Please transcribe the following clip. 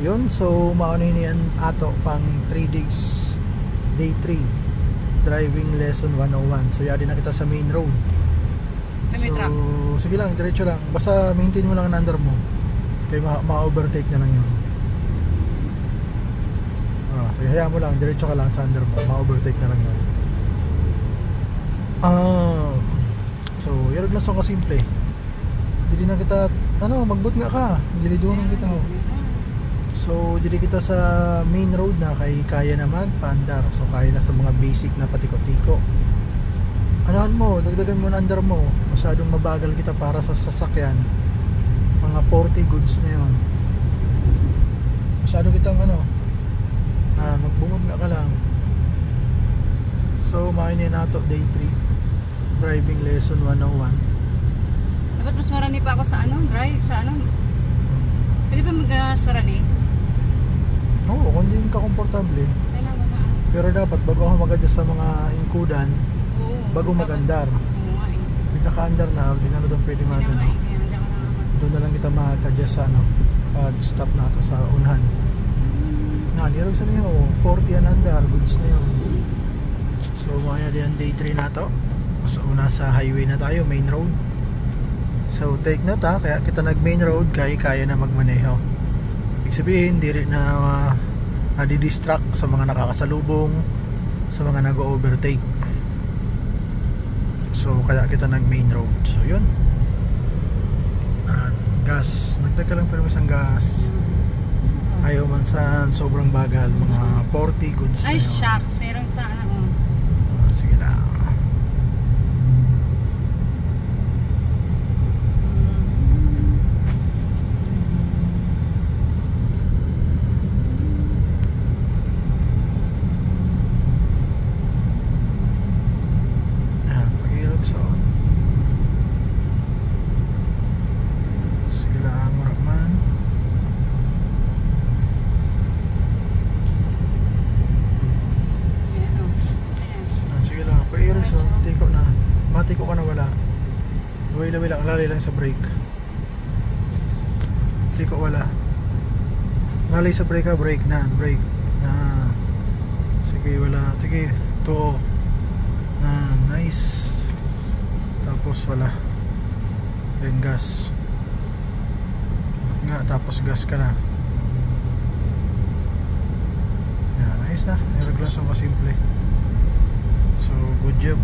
Yun, so maano yan ato pang 3 days, day 3 driving lesson 101. So yari na kita sa main road. So sige lang, diretso lang, basta maintain mo lang ang under mo kaya ma-overtake na lang yun. Sige, hayaan mo lang, diretso ka lang sa under mo, ma-overtake na lang yun. So yun lang so kasimple. Dili na kita magbut nga ka, dili doon kita ho. So dili kita sa main road na kay kaya naman paandar. So kaya na sa mga basic na patiko-tiko. Anahan mo, dagdagan mo na under mo. Masyadong mabagal kita para sa sasakyan. Mga 40 goods na yun. Masyado kitang magbungod nga ka lang. So mainin nato day 3 driving lesson 101. Dapat mas marami pa ako sa drive sa pwede ba mag-sarali? Oo, kung hindi ka komportable. Kailangan na. Pero dapat bago ako mag-adjust sa mga inkudan, bago mag-andar. Pag naka-andar na, hindi na doon pwede doon na lang kita mag-adjust sa pag-stop na ito sa unahan. Nirog sa niyo, 40 and andar, goods na yun. So maya diyan day 3 na to. So una sa highway na tayo, main road. So take note kaya kita nag main road, kaya na magmaneho. Ibig sabihin, di rin na nadidistract sa mga nakakasalubong, sa mga nag-overtake. So kaya kita nag main road. So yun, gas, nagtag ka lang pero isang gas. Ayaw man sa sobrang bagal, mga 40 goods na yun. Ay shucks, meron sige na. Matiko ka na wala. Lalay lang sa brake. Tiko wala. Lalay sa brake ka, brake na. Brake na. Sige wala. Sige, to. Nice. Tapos wala. Then gas. Nga, tapos gas ka na. Yan, nice na. Niraglas ang kasimple. So, good job.